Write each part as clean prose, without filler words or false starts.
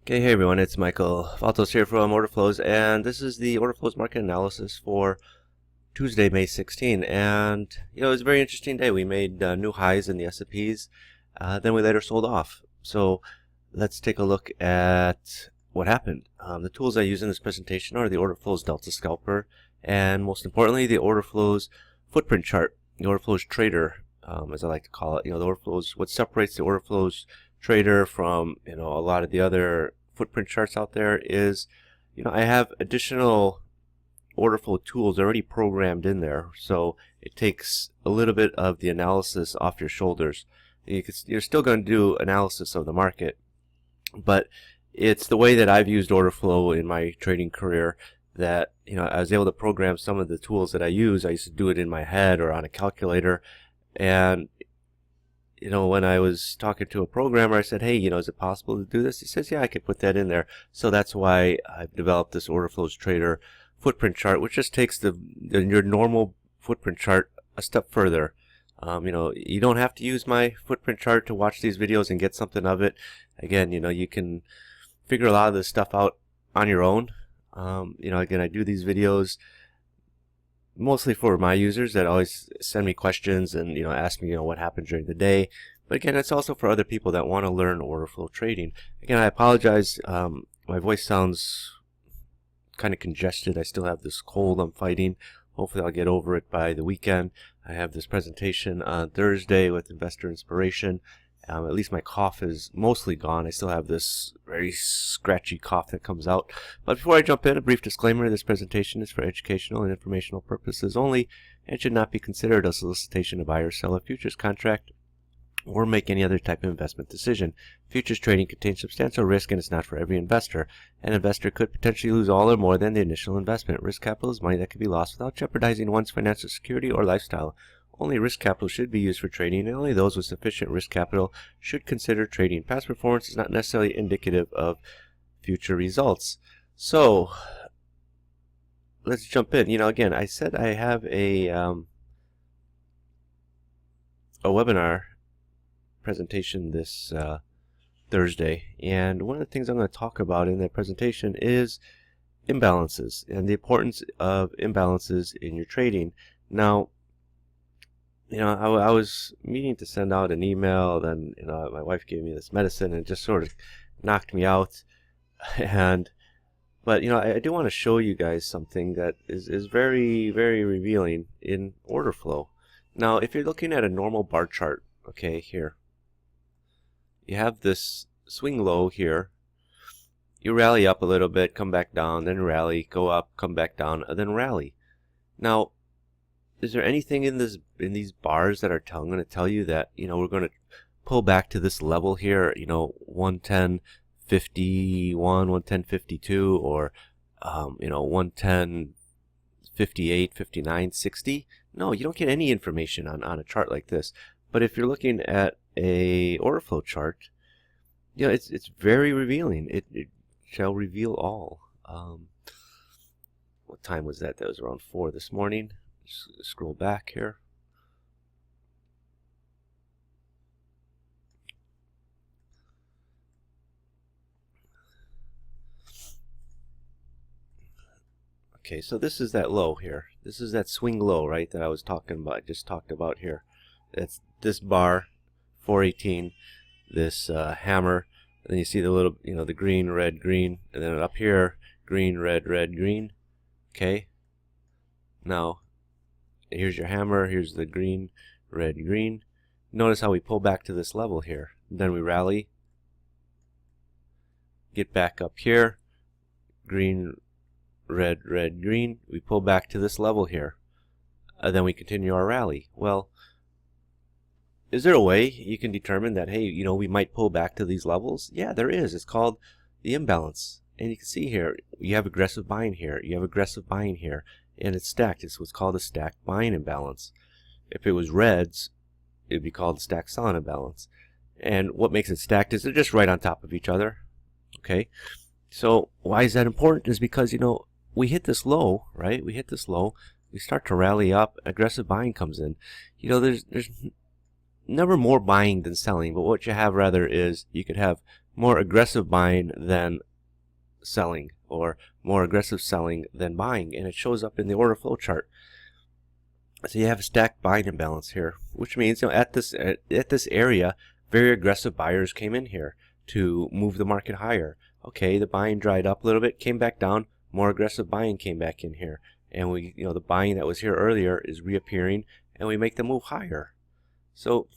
Okay, hey everyone, it's Michael Valtos here from Orderflows, and this is the Orderflows market analysis for Tuesday, May 16. And it was a very interesting day. We made new highs in the S&Ps, then we later sold off. So let's take a look at what happened. The tools I use in this presentation are the Orderflows Delta Scalper, and most importantly, the Orderflows footprint chart, the Orderflows trader, as I like to call it. The Orderflows, what separates the Orderflows trader from a lot of the other footprint charts out there is I have additional order flow tools already programmed in there, so it takes a little bit of the analysis off your shoulders. You're still going to do analysis of the market, but it's the way that I've used order flow in my trading career that I was able to program some of the tools that I use. I used to do it in my head or on a calculator, and when I was talking to a programmer, I said, hey, is it possible to do this? He says, yeah, I could put that in there. So that's why I've developed this Orderflows Trader footprint chart, which just takes your normal footprint chart a step further. You don't have to use my footprint chart to watch these videos and get something of it. Again, you can figure a lot of this stuff out on your own. Again, I do these videos mostly for my users that always send me questions and ask me what happened during the day. But again, it's also for other people that want to learn order flow trading. Again, I apologize. My voice sounds kind of congested. I still have this cold I'm fighting. Hopefully I'll get over it by the weekend. I have this presentation on Thursday with Investor Inspiration. At least my cough is mostly gone. I still have this very scratchy cough that comes out. But before I jump in, a brief disclaimer. This presentation is for educational and informational purposes only and should not be considered a solicitation to buy or sell a futures contract or make any other type of investment decision. Futures trading contains substantial risk and is not for every investor. An investor could potentially lose all or more than the initial investment. Risk capital is money that can be lost without jeopardizing one's financial security or lifestyle. Only risk capital should be used for trading, and only those with sufficient risk capital should consider trading. Past performance is not necessarily indicative of future results. So, let's jump in. Again, I said I have a webinar presentation this Thursday, and one of the things I'm going to talk about in that presentation is imbalances and the importance of imbalances in your trading. Now, I was meaning to send out an email, then my wife gave me this medicine and it just sort of knocked me out. But I do want to show you guys something that is very, very revealing in order flow. Now, if you're looking at a normal bar chart, okay, here you have this swing low here. You rally up a little bit, come back down, then rally, go up, come back down, and then rally. Now, is there anything in these bars that are going to tell you that we're going to pull back to this level here, 110.51, 110.52, or 110.58, 59, 60? No, you don't get any information on a chart like this. But if you're looking at a order flow chart, it's very revealing. It shall reveal all. What time was that? That was around 4 this morning. Just scroll back here. Okay, so this is that low here. This is that swing low, right, that I was talking about, just talked about here. That's this bar, 418, this hammer, and then you see the little, the green, red, green, and then up here, green, red, red, green. Okay. Now, here's your hammer, here's the green, red, green. Notice how we pull back to this level here. Then we rally, get back up here, green, red, red, green. We pull back to this level here. Then we continue our rally. Well, is there a way you can determine that, hey, we might pull back to these levels? Yeah, there is. It's called the imbalance. And you can see here, you have aggressive buying here, you have aggressive buying here, and it's stacked. It's what's called a stacked buying imbalance. If it was reds, it would be called a stacked selling imbalance. And what makes it stacked is they're just right on top of each other. Okay, so why is that important? Is because we hit this low, right? We hit this low, we start to rally up, aggressive buying comes in. There's never more buying than selling, but what you have rather is you could have more aggressive buying than selling, or more aggressive selling than buying, and it shows up in the order flow chart. So you have a stacked buying imbalance here, which means at this area, very aggressive buyers came in here to move the market higher. Okay, the buying dried up a little bit, came back down, more aggressive buying came back in here, and we, the buying that was here earlier is reappearing, and we make the move higher. So,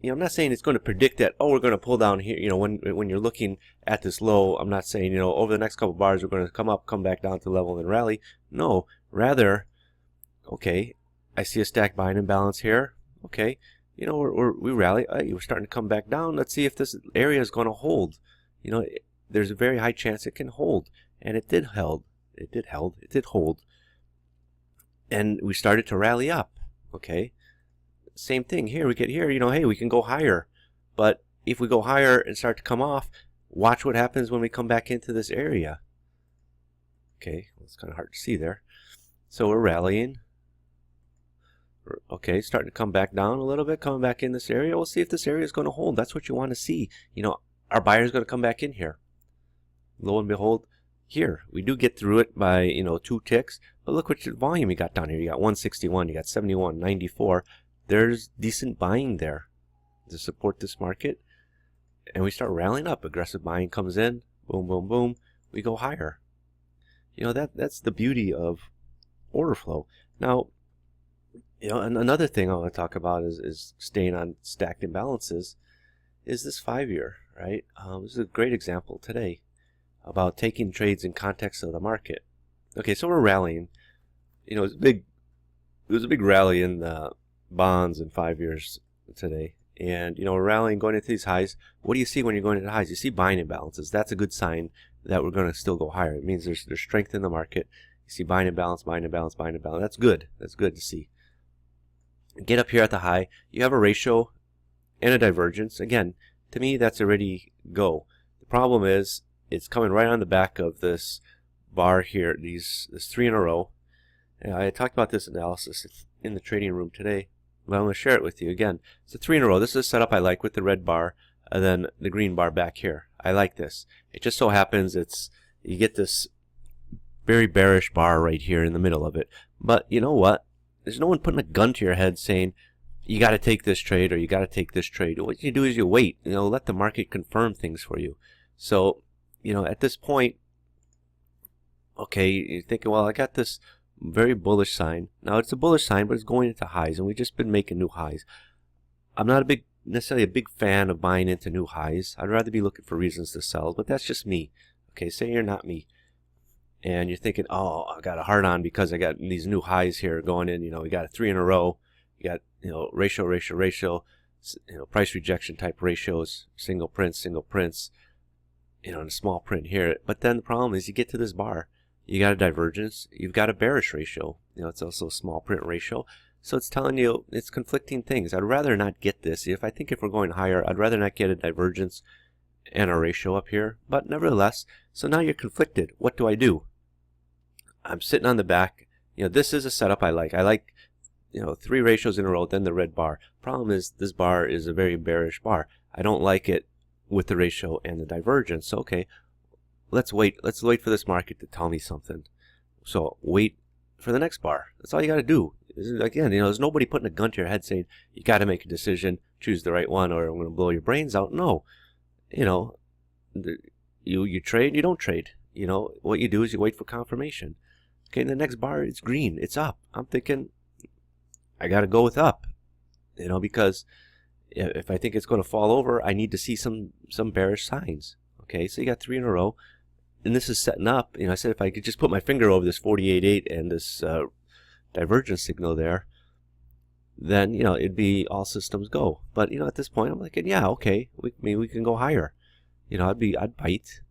I'm not saying it's going to predict that, oh, we're going to pull down here, when you're looking at this low. I'm not saying, over the next couple of bars we're going to come up, come back down to level and rally. No, rather, okay, I see a stacked buying imbalance here. Okay, we rally. We're starting to come back down. Let's see if this area is going to hold. There's a very high chance it can hold, and it did hold. It did hold, and we started to rally up. Okay, same thing here. We get here. Hey, we can go higher, but if we go higher and start to come off, watch what happens when we come back into this area. Okay, it's kind of hard to see there. So we're rallying. Okay, starting to come back down a little bit, coming back in this area. We'll see if this area is going to hold. That's what you want to see. Our buyer is going to come back in here. Lo and behold, here we do get through it by 2 ticks. But look what volume you got down here. You got 161, you got 71, 94. There's decent buying there to support this market, and we start rallying up. Aggressive buying comes in. Boom, boom, boom. We go higher. That's the beauty of order flow. Now, and another thing I want to talk about is staying on stacked imbalances is this 5-year, right? This is a great example today about taking trades in context of the market. Okay, so we're rallying. It was a big rally in the bonds in 5 years today, and we're rallying, going into these highs. What do you see when you're going into highs? You see buying imbalances. That's a good sign that we're going to still go higher. It means there's strength in the market. You see buying imbalance, buying imbalance, buying imbalance. That's good. That's good to see. Get up here at the high, you have a ratio and a divergence. Again, to me, that's already go. The problem is it's coming right on the back of this bar here, this 3 in a row. And I talked about this analysis in the trading room today, but I'm going to share it with you again. It's a 3 in a row. This is a setup I like with the red bar and then the green bar back here. I like this. It just so happens you get this very bearish bar right here in the middle of it. But you know what? There's no one putting a gun to your head saying, you got to take this trade or you got to take this trade. What you do is you wait. Let the market confirm things for you. So, at this point, okay, you're thinking, well, I got this very bullish sign. Now, it's a bullish sign, but it's going into highs, and we've just been making new highs. I'm not necessarily a big fan of buying into new highs. I'd rather be looking for reasons to sell, but that's just me. Okay, say you're not me, and you're thinking, oh, I got a hard on because I got these new highs here going in. We got a 3 in a row. You got ratio, price rejection type ratios, single prints, and a small print here. But then the problem is you get to this bar, you got a divergence, you've got a bearish ratio. It's also a small print ratio. So it's telling you it's conflicting things. I'd rather not get this. If we're going higher, I'd rather not get a divergence and a ratio up here. But nevertheless, so now you're conflicted. What do? I'm sitting on the back. This is a setup I like. I like 3 ratios in a row, then the red bar. Problem is this bar is a very bearish bar. I don't like it with the ratio and the divergence. So, okay, let's wait. Let's wait for this market to tell me something. So wait for the next bar. That's all you got to do. Again, there's nobody putting a gun to your head saying you got to make a decision, choose the right one, or I'm going to blow your brains out. No, you trade, you don't trade. What you do is you wait for confirmation. Okay, the next bar is green. It's up. I'm thinking I got to go with up, because if I think it's going to fall over, I need to see some bearish signs. Okay, so you got 3 in a row, and this is setting up. I said if I could just put my finger over this 48.8 and this divergence signal there, then it'd be all systems go. But at this point, I'm like, yeah, okay, maybe we can go higher. I'd bite.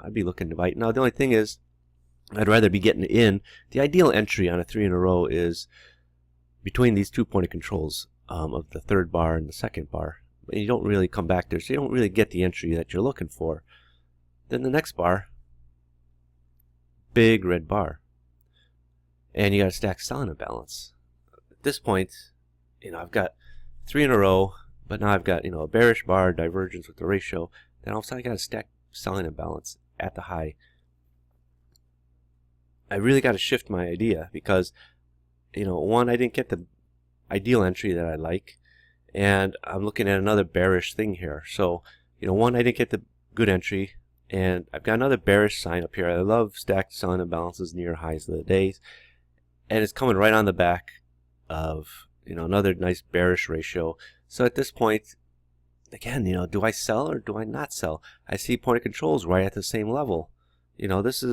I'd be looking to bite. Now the only thing is, I'd rather be getting in. The ideal entry on a 3 in a row is between these 2 point of controls of the 3rd bar and the 2nd bar. And you don't really come back there, so you don't really get the entry that you're looking for. Then the next bar, big red bar, and you got a stack selling imbalance. At this point, I've got three in a row, but now I've got, you know, a bearish bar, divergence with the ratio. Then all of a sudden I got a stack selling imbalance at the high. I really got to shift my idea because, you know, one, I didn't get the ideal entry that I like, and I'm looking at another bearish thing here. So, you know, one, I didn't get the good entry, and I've got another bearish sign up here. I love stacked selling imbalances near highs of the days, and it's coming right on the back of, you know, another nice bearish ratio. So at this point, again, you know, do I sell or do I not sell? I see point of controls right at the same level. You know, this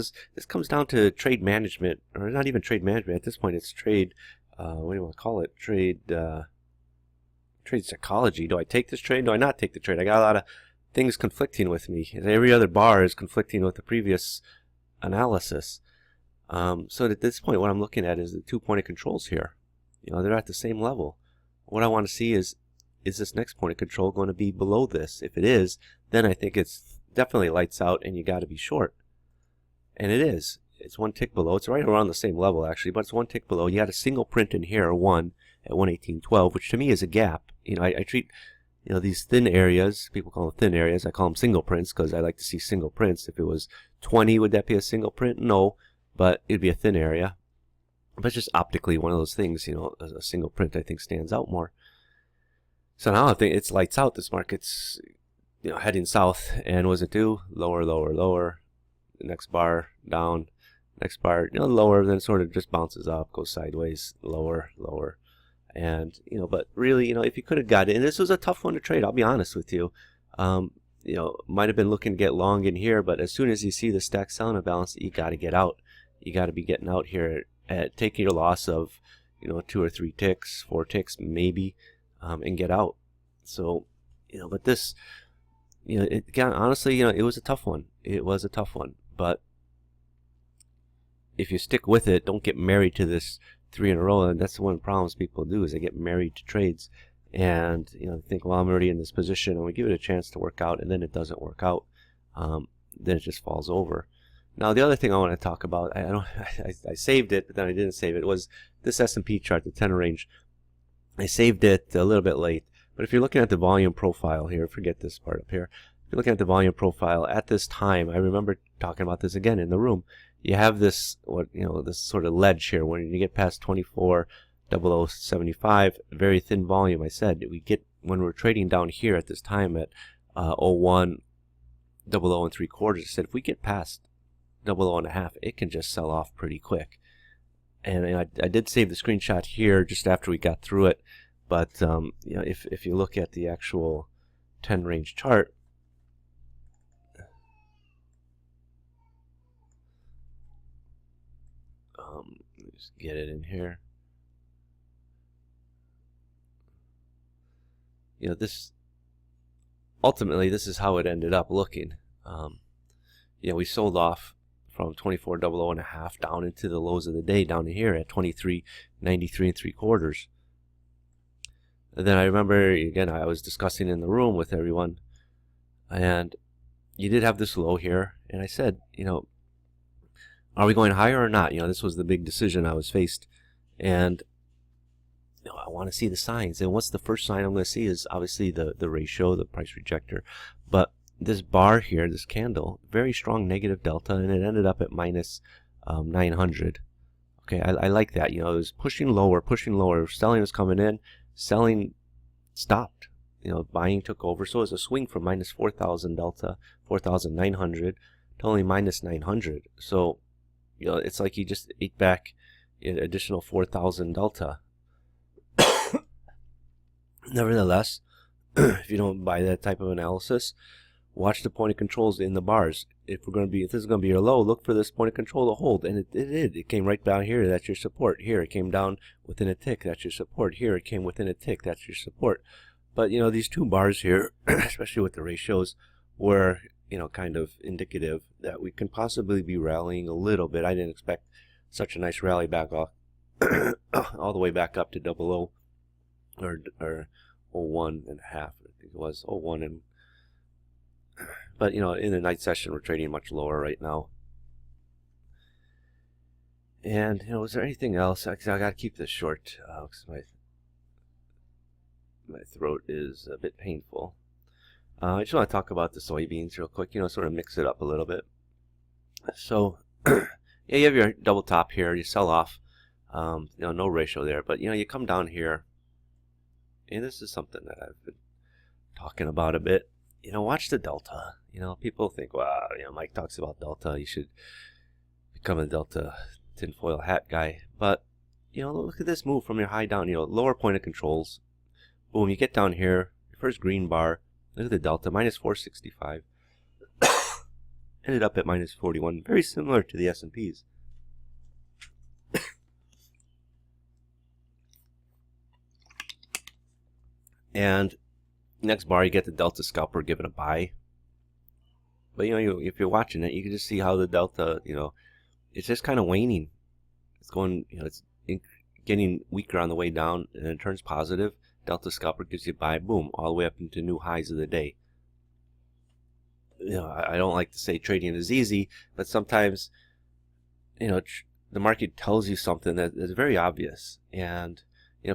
comes down to trade management, or not even trade management at this point. It's trade. What do you want to call it? Trade psychology. Do I take this trade? Do I not take the trade? I got a lot of things conflicting with me. Every other bar is conflicting with the previous analysis. So at this point, what I'm looking at is the 2 point of controls here. You know, they're at the same level. What I want to see is this next point of control going to be below this? If it is, then I think it's definitely lights out and you got to be short. And it is. It's one tick below. It's right around the same level actually, but it's one tick below. You got a single print in here, one at 118.12, which to me is a gap. You know, I treat, you know, these thin areas, people call them thin areas. I call them single prints because I like to see single prints. If it was 20, would that be a single print? No, but it'd be a thin area. But it's just optically one of those things, you know, a single print I think stands out more. So now I think it's lights out. This market's, you know, heading south, and what does it do? Lower, lower, lower. The next bar down, next bar, you know, lower, then it sort of just bounces up, goes sideways, lower, lower. And, you know, but really, you know, if you could have got it, and this was a tough one to trade, I'll be honest with you. You know, might have been looking to get long in here, but as soon as you see the stack selling imbalance, you got to get out. You got to be getting out here at taking your loss of, you know, 2 or 3 ticks, 4 ticks maybe, and get out. So, you know, but this, you know, honestly, you know, it was a tough one. It was a tough one. But if you stick with it, don't get married to this 3 in a row. And that's one of the problems people do, is they get married to trades. And, you know, they think, well, I'm already in this position, and we give it a chance to work out, and then it doesn't work out. Then it just falls over. Now, the other thing I want to talk about, I saved it, but then I didn't save it, was this S&P chart, the 10 range. I saved it a little bit late. But if you're looking at the volume profile here, forget this part up here. If you're looking at the volume profile at this time, I remember talking about this again in the room. You have this, this sort of ledge here. When you get past 24,0075, very thin volume. I said we get, when we're trading down here at this time at 01, 00 3/4. I said if we get past 00.5, it can just sell off pretty quick. And I did save the screenshot here just after we got through it. But you know, if you look at the actual 10 range chart, let's get it in here. You know, this ultimately, this is how it ended up looking. You know, we sold off from 24,00.5 down into the lows of the day down here at 23.93 3/4. And then I remember, again, I was discussing in the room with everyone, and you did have this low here, and I said, you know, are we going higher or not? You know, this was the big decision I was faced, and you know, I want to see the signs. And what's the first sign I'm going to see is obviously the ratio, the price rejector. But this bar here, this candle, very strong negative delta, and it ended up at minus 900. Okay, I like that. You know, it was pushing lower, selling was coming in, selling stopped. You know, buying took over. So it was a swing from minus 4,000 delta, 4,900 to only minus 900. So, you know, it's like you just ate back an additional 4,000 delta. Nevertheless, if you don't buy that type of analysis, watch the point of controls in the bars. If this is going to be your low, look for this point of control to hold, and it did. It came right down here. That's your support. Here it came down within a tick. That's your support. Here it came within a tick. That's your support. But you know, these 2 bars here, especially with the ratios, were, you know, kind of indicative that we can possibly be rallying a little bit. I didn't expect such a nice rally back off all the way back up to 00 or 01.5. I think it was 01 and. But you know, in the night session, we're trading much lower right now. And you know, is there anything else? I got to keep this short. My throat is a bit painful. I just want to talk about the soybeans real quick, sort of mix it up a little bit. So, yeah, you have your double top here, you sell off, no ratio there, but you come down here, and this is something that I've been talking about a bit. Watch the delta. People think, wow, Mike talks about delta, you should become a delta tinfoil hat guy. But, look at this move from your high down, lower point of controls. Boom, you get down here, your first green bar, look at the delta, minus 465. Ended up at minus 41, very similar to the S&Ps. And next bar, you get the delta scalper given a buy. But if you're watching it, you can just see how the delta, it's just kind of waning. It's going, it's getting weaker on the way down, and then it turns positive. Delta scalper gives you a buy, boom, all the way up into new highs of the day. I don't like to say trading is easy, but sometimes, the market tells you something that is very obvious, and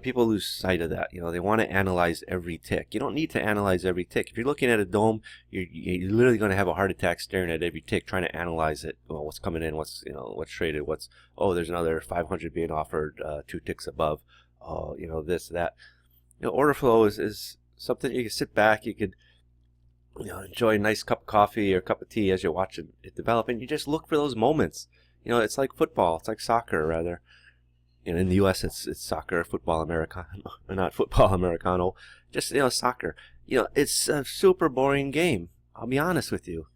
people lose sight of that. They want to analyze every tick. You don't need to analyze every tick. If you're looking at a dome, you're literally going to have a heart attack staring at every tick, trying to analyze it. Well, what's coming in? What's what's traded? There's another 500 being offered 2 ticks above. This, that. Order flow is something you can sit back. You could enjoy a nice cup of coffee or cup of tea as you're watching it develop, and you just look for those moments. It's like football. It's like soccer, rather. In the U.S., it's soccer, football Americano, not football Americano, just soccer. It's a super boring game. I'll be honest with you,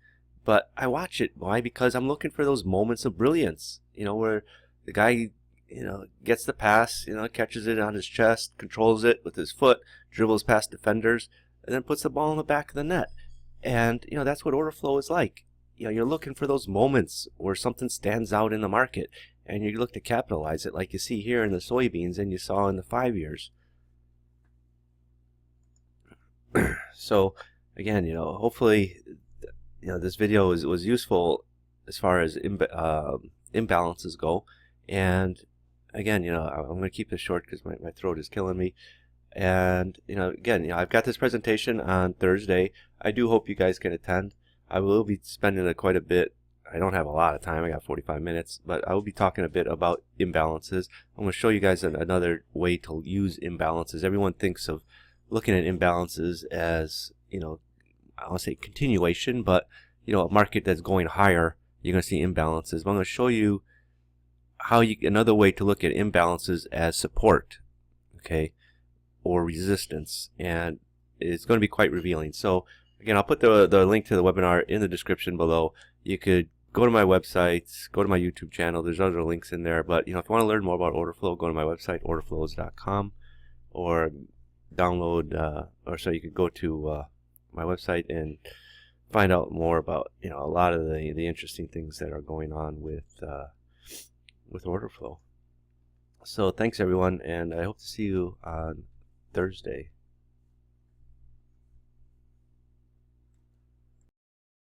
but I watch it. Why? Because I'm looking for those moments of brilliance. Where the guy gets the pass, catches it on his chest, controls it with his foot, dribbles past defenders, and then puts the ball in the back of the net. And that's what order flow is like. You're looking for those moments where something stands out in the market, and you look to capitalize it, like you see here in the soybeans and you saw in the 5 years. So again, hopefully this video was useful as far as imbalances go. And again, I'm going to keep this short because my throat is killing me. And again, I've got this presentation on Thursday. I do hope you guys can attend. I will be spending quite a bit. I don't have a lot of time. I got 45 minutes, but I will be talking a bit about imbalances. I'm going to show you guys another way to use imbalances. Everyone thinks of looking at imbalances as, I don't want to say continuation, but a market that's going higher, you're going to see imbalances. But I'm going to show you another way to look at imbalances as support, okay, or resistance, and it's going to be quite revealing. So again, I'll put the link to the webinar in the description below. You could go to my website, go to my YouTube channel. There's other links in there. But if you want to learn more about order flow, go to my website, orderflows.com, or download, you could go to my website and find out more about a lot of the interesting things that are going on with order flow. So thanks everyone, and I hope to see you on Thursday.